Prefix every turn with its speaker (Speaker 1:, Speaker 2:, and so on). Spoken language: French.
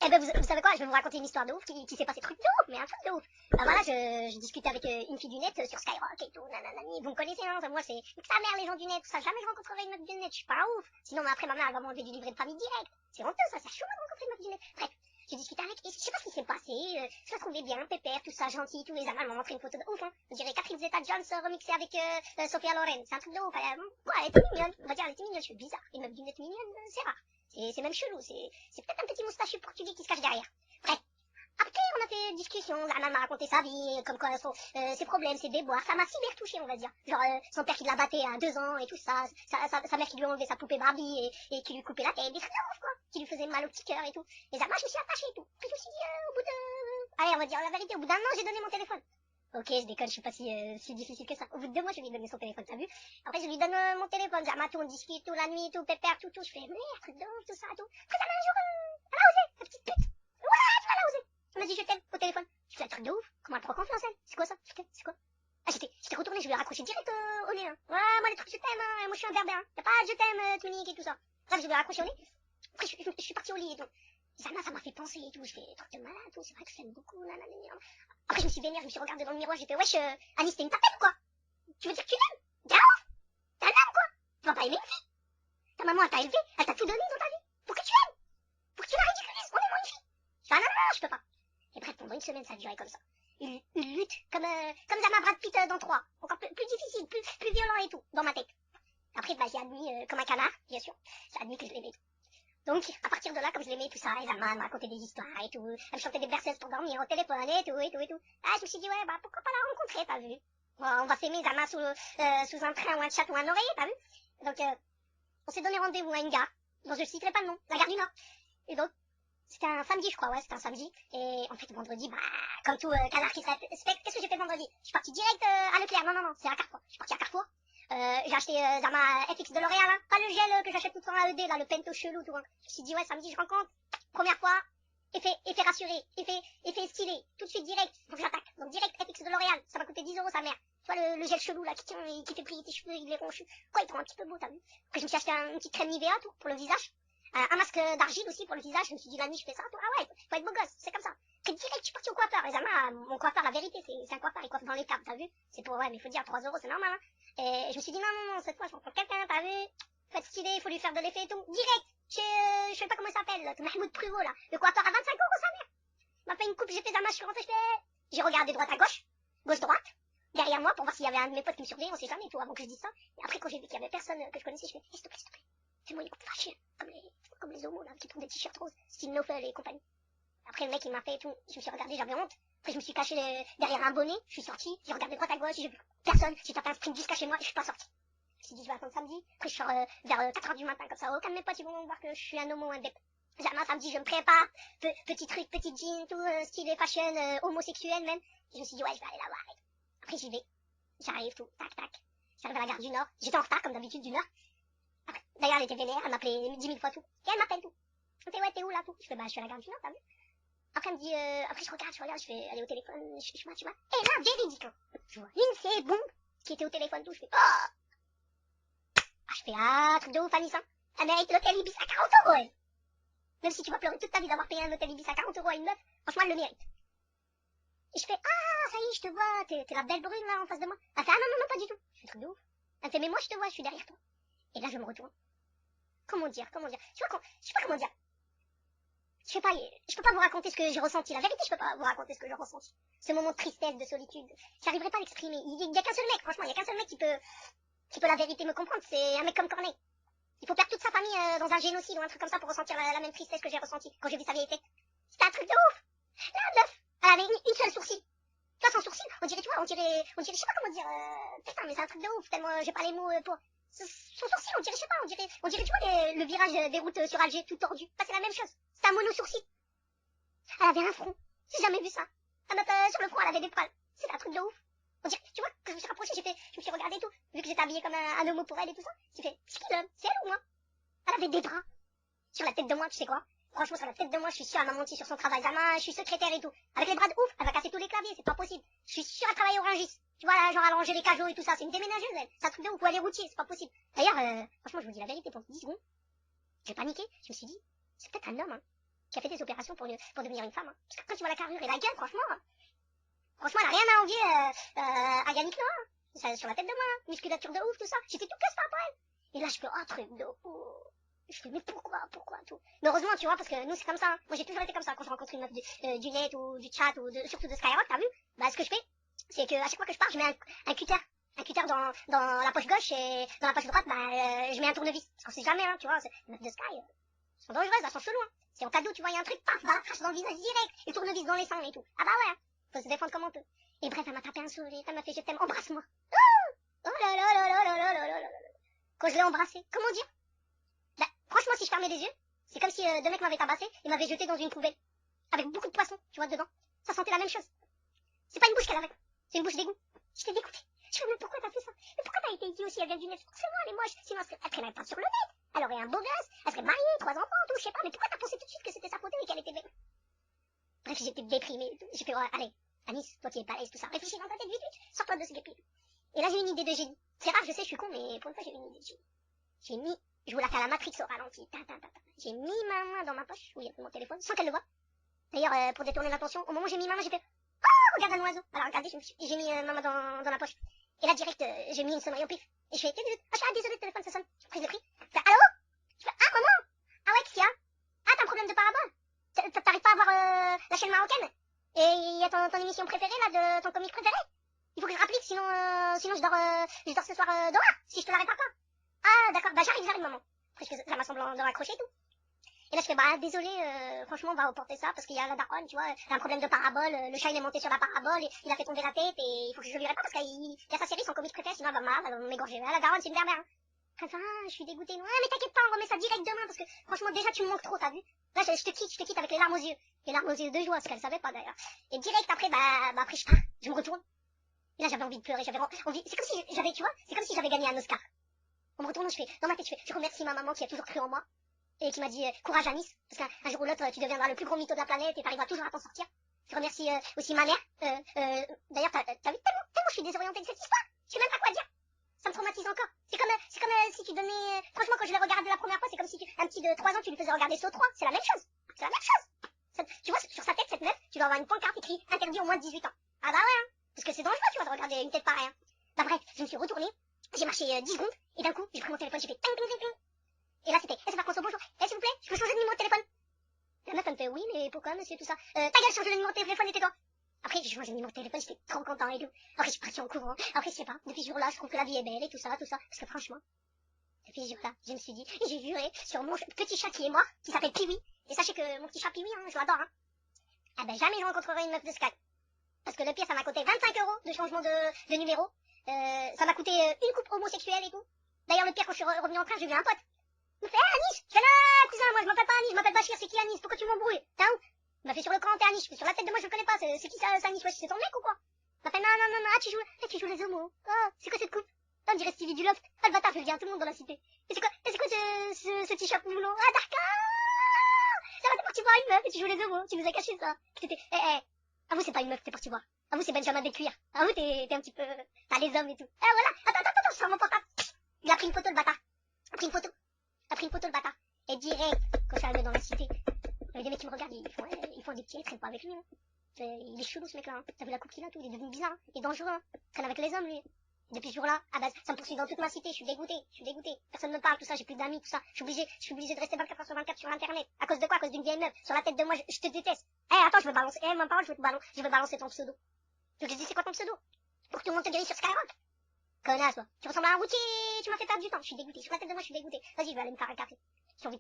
Speaker 1: Eh ben, vous savez quoi, je vais vous raconter une histoire de ouf qui s'est passé truc de ouf, mais un truc de ouf. Bah voilà, je discutais avec une fille du net sur Skyrock et tout, nananani. Vous me connaissez, hein, moi c'est sa mère, les gens du net, tout ça. Jamais je rencontrerai une meuf du net, je suis pas un ouf. Sinon, après, ma mère, elle va m'enlever du livret de famille direct. C'est honteux, ça, c'est chaud de rencontrer une meuf du net. Bref, j'ai discuté avec, et je sais pas ce qui s'est passé, je la trouvais bien, pépère, tout ça, gentil, tous les amants m'ont montré une photo de ouf, hein. On dirait Catherine Zeta-Jones remixée avec Sophia Loren. C'est un truc de ouf. Elle était mignonne, on va dire, elle était mignonne, je suis bizarre. Une meuf du net mignonne, c'est rare. C'est même chelou, c'est peut-être un petit moustachu portugais qui se cache derrière. Bref. Après, on a fait discussion, Zama m'a raconté sa vie, comme quoi ses problèmes, ses déboires, ça m'a cyber touché, on va dire. Genre, son père qui l'a batté à 2 ans et tout ça, sa mère qui lui a enlevé sa poupée Barbie et qui lui coupait la tête, des trucs de ouf, quoi, qui lui faisait mal au petit cœur et tout. Et Zama, je me suis attachée et tout. Puis je me suis dit, au bout de... Allez, on va dire la vérité, au bout d'un an, j'ai donné mon téléphone. Ok, je déconne, je suis pas si difficile que ça. Au bout de 2 mois, je lui ai donné son téléphone, t'as vu? Après, je lui donne mon téléphone, Zama, tout, on discute, tout la nuit, tout, pépère, tout, je fais, merde, truc de ouf, tout ça, tout. Après, Zama, un jour, elle a osé, la petite pute. Ouais, tu vas la osé. Elle m'a dit, je t'aime, au téléphone. Je fais un truc de ouf. Comment elle prend confiance, elle? C'est quoi ça? C'est quoi? Ah, j'étais retourné, je lui ai raccroché direct au nez, hein. Ouais, moi, les trucs, je t'aime, hein. Moi, je suis un berbère, hein. Y'a pas, je t'aime, Tunique et tout ça. Bref, je lui ai raccroché au nez. Après, je suis partie au lit et tout. Ça m'a fait penser et tout. Je fais, truc de malade, tout. C'est vrai que je t'aime beaucoup, nanana. Après, je me suis vénère, je me suis regardée dans le miroir, j'ai fait, wesh, Anis, t'es une tapette ou quoi? Tu veux dire que tu l'aimes? T'es un ouf? T'es un âme, quoi? Tu vas pas aimer une fille? Ta maman, elle t'a élevé, elle t'a tout donné dans ta vie. Pour que tu l'aimes? Pour que tu la ridiculises? On est moins une fille. Je fais, ah non, je peux pas. Et bref, pendant une semaine, ça a duré comme ça. Une lutte, comme Zama Brad Pitt dans 3. Encore plus difficile, plus violent et tout, dans ma tête. Après, bah, j'ai admis, comme un canard, bien sûr, j'ai admis que je l'aimais. Donc, à partir de là, comme je l'aimais, tout ça, et Zama me racontait des histoires et tout, elle me chantait des berceuses pour dormir au téléphone et tout. Ah, je me suis dit, ouais, bah, pourquoi pas la rencontrer, t'as vu? Bon, on va s'aimer, Zama, sous un train ou un chat ou un oreiller, t'as vu? Donc, on s'est donné rendez-vous à une gare, dont je citerai pas le nom, la gare du Nord. Et donc, c'était un samedi, je crois, ouais, c'était un samedi. Et en fait, vendredi, bah, comme tout canard qui se respecte, qu'est-ce que j'ai fait vendredi? Je suis parti direct à Leclerc. Non, c'est à Carrefour. Je suis parti à Carrefour. J'ai acheté Zama FX de L'Oréal, hein. Pas le gel que j'achète tout le temps à ED, là, le pento chelou, tout. Hein. Je me suis dit, ouais, samedi, je rencontre. Première fois, effet rassuré, effet stylé. Tout de suite, direct, faut que j'attaque. Donc, direct FX de L'Oréal. Ça m'a coûté 10 euros, sa mère. Tu vois, le gel chelou, là, qui tient, qui fait briller tes cheveux, il est ronchu. Quoi, il te rend un petit peu beau, t'as vu? Après, je me suis acheté une petite crème Nivea, tout, pour le visage. Un masque d'argile aussi pour le visage. Je me suis dit la nuit je fais ça. Ah ouais, faut être beau gosse, c'est comme ça. Après direct je suis partie au coiffeur. Et Zama, mon coiffeur, la vérité, c'est un coiffeur, il coiffe dans les câbles, t'as vu? C'est pour, ouais, mais faut dire 3 euros, c'est normal, hein. Et je me suis dit non, cette fois je rencontre quelqu'un, t'as vu? Faut être stylé, faut lui faire de l'effet et tout. Direct, je sais pas comment il s'appelle, Mahmoud Pruvot là. Le coiffeur à 25 euros, sa mère. Il m'a fait une coupe, j'ai fait Zama, je suis rentrée, j'ai regardé droite à gauche, droite. Derrière moi pour voir s'il y avait un de mes potes qui me surveillait, on sait jamais, tout, avant que je dise ça. Et après quand j'ai vu qu'il y avait personne que je connaissais, je fais, s'il te plaît. Fais-moi une coupe fâchée, comme les homos là, qui trouvent des t-shirts roses, style Nofel et compagnie. Après le mec il m'a fait et tout, je me suis regardé, j'avais honte. Après je me suis caché derrière un bonnet, je suis sortie, j'ai regardé droite à gauche, j'ai vu personne, j'ai tapé un sprint jusqu'à chez moi et je suis pas sortie. Je me suis dit je vais attendre samedi, après je sors vers 4h du matin comme ça, aucun de mes potes ils vont voir que je suis un homo, un bête. Jamais samedi je me prépare, petit truc, petit jean, tout stylé fashion, homosexuel même. Et je me suis dit ouais je vais aller la voir. Après j'y vais, j'arrive tout, tac. J'arrive à la gare du Nord, j'étais en retard comme d'habitude d'une heure. D'ailleurs, elle était vénère, elle m'appelait 10 000 fois tout. Et elle m'appelle tout. Elle me fait, ouais, t'es où là tout? Je fais, bah, je suis à la gare du Nord, t'as vu? Après, elle me dit, après, je regarde, je fais, elle est au téléphone, tu vois. Et là, véridique, hein. Je vois une c'est bon qui était au téléphone tout, je fais, oh! Je fais, ah, truc de ouf, Anis, hein. Elle mérite l'hôtel Ibis à 40 euros, elle. Même si tu vas pleurer toute ta vie d'avoir payé un hôtel Ibis à 40 euros à une meuf, franchement, elle le mérite. Et je fais, ah, ça y est, je te vois, t'es la belle brune là en face de moi. Elle fait, ah non, pas du tout. Je fais, truc de ouf. Elle me fait, mais moi, je te vois, je suis derrière toi. Et là, je me retourne. Comment dire? Tu vois, je sais pas comment dire. Je peux pas vous raconter ce que j'ai ressenti. La vérité, je peux pas vous raconter ce que j'ai ressenti. Ce moment de tristesse, de solitude. J'arriverai pas à l'exprimer. Il y a qu'un seul mec, franchement, il y a qu'un seul mec qui peut la vérité me comprendre. C'est un mec comme Corneille. Il faut perdre toute sa famille dans un génocide ou un truc comme ça pour ressentir la même tristesse que j'ai ressentie quand j'ai vu sa vieille tête. C'était un truc de ouf. La meuf, elle avait une seule sourcil. Tu vois, son sourcil, on dirait, je sais pas comment dire, putain, mais c'est un truc de ouf, tellement j'ai pas les mots pour... Son sourcil, on dirait, je sais pas, on dirait, tu vois, le virage des routes sur Alger, tout tordu. Bah, c'est la même chose. C'est un mono-sourcil. Elle avait un front. J'ai jamais vu ça. La meuf, sur le front, elle avait des poils. C'est un truc de ouf. On dirait, tu vois, quand je me suis rapprochée, je me suis regardée et tout. Vu que j'étais habillée comme un homo pour elle et tout ça. J'ai fait, c'est qui l'homme? C'est elle ou moi? Elle avait des bras. Sur la tête de moi, tu sais quoi? Franchement, sur la tête de moi, je suis sûre, elle m'a menti sur son travail. Zama, je suis secrétaire et tout. Avec les bras de ouf, elle va casser tous les claviers, c'est pas possible. Je suis sûre, elle travaille au Rungis. Tu vois, là, genre, elle rangeait les cajots et tout ça. C'est une déménageuse, elle. C'est un truc de ouf. Ou elle est routier, c'est pas possible. D'ailleurs, franchement, je vous dis la vérité, pour 10 secondes, j'ai paniqué. Je me suis dit, c'est peut-être un homme, hein. qui a fait des opérations pour devenir une femme. Hein. Parce que quand tu vois la carrure et la gueule, franchement, elle a rien à envier à Yannick Noah. Ça, sur la tête de moi, musculature de ouf, tout ça. J'étais toute classe par rapport à elle. Et là, je fais, oh, truc de ouf. Je fais, mais pourquoi, tout. Mais heureusement, tu vois, parce que nous, c'est comme ça. Hein. Moi, j'ai toujours été comme ça. Quand je rencontre une meuf du net ou du chat ou surtout de Skyrock, t'as vu? Bah, ce que je fais, c'est que à chaque fois que je pars, je mets un cutter. Un cutter dans la poche gauche et dans la poche droite, bah, je mets un tournevis. Parce qu'on sait jamais, hein, tu vois, les meufs de Sky, sont dangereuses, elles sont cheloues, hein. C'est en cadeau, tu vois, il y a un truc, paf, dans le visage direct. Et tournevis dans les sangs et tout. Ah bah ouais, hein. Faut se défendre comme on peut. Et bref, elle m'a tapé un sourire, elle m'a fait, je t'aime, embrasse-moi. Oh là là là là là là là là là. Quand je l'ai embrassé, comment dire? Bah, franchement, si je fermais les yeux, c'est comme si deux mecs m'avaient tabassé et m'avaient jeté dans une poubelle. Avec beaucoup de poissons, tu vois, dedans. Ça sentait la même chose. C'est pas une bouche qu'elle avait. C'est une bouche d'égout. J'étais dégoûtée. Je me dis, mais pourquoi t'as fait ça? Mais pourquoi t'as été idiot aussi? Elle vient du net. Forcément, elle est moche. Sinon, elle traînerait pas sur le net. Elle aurait un beau gosse. Elle serait mariée, 3 enfants, tout, je sais pas. Mais pourquoi t'as pensé tout de suite que c'était sa faute et qu'elle était belle? Bref, j'étais déprimée. J'ai fait, ouais, allez, Anis, toi qui es balèze, tout ça. Réfléchis dans ta tête, vite, sors-toi de ce guépille. Et là, j'ai eu une idée de génie. C'est rare, je sais, je suis con, mais pour une fois, j'ai eu une idée de génie. Je vous la fais à la Matrix au ralenti. J'ai mis ma main dans ma poche, où il y a mon téléphone, sans qu'elle le voie. D'ailleurs, pour détourner l'attention, au moment où j'ai mis ma main, j'ai fait, oh, regarde un oiseau. Alors, regardez, j'ai mis ma main dans la poche. Et là, direct, j'ai mis une sonnerie au pif. Et je fais, désolé, le téléphone, ça sonne. Après, je l'ai pris. Je fais, allô? Je fais, ah, maman? Ah ouais, qu'est-ce qu'il y a? Ah, t'as un problème de parabole? T'arrives pas à voir, la chaîne marocaine? Et il y a ton émission préférée, là, de ton comique préféré? Il faut que je rapplique, sinon je dors ce soir, dehors, si je te la répare pas. Ah, d'accord, bah j'arrive, maman. Après, ça m'a semblé de raccrocher et tout. Et là, je fais, bah, désolé, franchement, on va reporter ça, parce qu'il y a la daronne, tu vois, il a un problème de parabole, le chat, il est monté sur la parabole, et il a fait tomber la tête, et il faut que je lui réponde, parce qu'il y a sa série, son comique préféré, sinon elle va mal, elle va m'égorger. Ah, la daronne, c'est une berbère, hein. Enfin, je suis dégoûtée. Ouais, mais t'inquiète pas, on remet ça direct demain, parce que, franchement, déjà, tu me manques trop, t'as vu? Là, je te quitte avec les larmes aux yeux. Les larmes aux yeux de joie, ce qu'elle savait pas, d'ailleurs. Et direct après, après, je me retourne. Et là, j'avais envie de pleurer, j'avais envie, c'est comme si j'avais, tu vois, c'est comme si j'avais gagné un Oscar. En me retournant, dans ma tête, je remercie ma maman qui a toujours cru en moi. Et qui m'a dit, courage Anis, parce qu'un jour ou l'autre, tu deviendras le plus gros mytho de la planète et t'arriveras toujours à t'en sortir. Je remercie aussi ma mère. D'ailleurs, t'as vu tellement je suis désorientée de cette histoire. Je sais même pas quoi dire. Ça me traumatise encore. C'est comme si tu donnais, franchement, quand je l'ai regardé la première fois, c'est comme si un petit de 3 ans, tu lui faisais regarder Saut 3. C'est la même chose. C'est la même chose. Tu vois, sur sa tête, cette meuf, tu dois avoir une pancarte écrite interdit au moins de 18 ans. Ah bah ouais, hein. Parce que c'est dangereux, tu vois, de regarder une tête pareille, hein. Bah bref, je me suis retournée. J'ai marché 10 secondes. Et d'un coup, j'ai pris mon téléphone, j'ai fait ting, ting, ting, ting. Et là, c'était, c'est par contre, bonjour. S'il vous plaît, je peux changer de numéro de téléphone? La meuf, elle me fait, oui, mais pourquoi, monsieur, tout ça? Ta gueule, change de numéro de téléphone et tais-toi. Après, j'ai changé de numéro de téléphone, j'étais trop content et tout. Après, je suis partie en courant. Après, je sais pas, depuis ce jour-là, je trouve que la vie est belle et tout ça. Parce que franchement, depuis ce jour-là, je me suis dit, et j'ai juré sur mon petit chat qui est mort, qui s'appelle Piwi. Et sachez que mon petit chat Piwi, hein, je l'adore, hein. Ah ben, jamais je rencontrerai une meuf de Sky. Parce que le pire, ça m'a coûté 25 € de changement de numéro. Ça m'a coûté une coupe homosexuelle et tout. D'ailleurs, le pire, quand je suis revenu en train, j'ai vu un pote. Il me fait, Anis! Je fais, là, cousin, moi, je m'appelle pas Anis, je m'appelle Bachir, c'est qui Anis? Pourquoi tu m'embrouilles? T'es où? Il m'a fait sur le camp, t'es Anis, je fais sur la tête de moi, je le connais pas, c'est qui ça, Anis? Wesh, c'est ton mec ou quoi? Il m'a fait, non, ah, tu joues les homos. Oh, c'est quoi cette coupe? Ah, on dirait Stevie du Loft. Ah, le bâtard, je le dis à tout le monde dans la cité. Et c'est quoi ce t-shirt moulon? Ah, d'accord! Ça va, t'es parti voir une meuf et tu joues les homos, tu nous as caché ça. T'étais, à vous, c'est pas une meuf que t'es parti voir. À vous, c'est Benjamin Descuirs. À vous, t'es un petit peu, t'as les hommes et tout. Ah, voilà, attends, je sors mon portable. Il a pris une photo, le bâtard. Il a pris une photo, le bâtard. Et direct, quand je suis arrivé dans la cité, il y a des mecs qui me regardent, ils font des petits, ils traînent pas avec lui, hein. Il est chelou, ce mec-là, hein. T'as vu la coupe qu'il a, tout, il est devenu bizarre, hein. Il est dangereux, hein. Il traîne avec les hommes, lui. Depuis ce jour-là, ah bah, ça me poursuit dans toute ma cité, je suis dégoûtée. Personne me parle, tout ça, j'ai plus d'amis, tout ça. Je suis obligée de rester 24 heures sur 24 sur Internet. À cause de quoi? À cause d'une vieille meuf. Sur la tête de moi, je te déteste. Attends, je veux balancer, ma parole, je veux balancer ton pseudo. Je te dis, c'est quoi ton pseudo? Pour que tout le monde te guérisse sur Skyrock. Connasse, toi. Tu ressembles à un routier, tu m'as fait perdre du temps. Je suis dégoûtée. Sur la tête de moi, je suis dégoûtée. Vas-y, je vais aller me faire un café. J'ai envie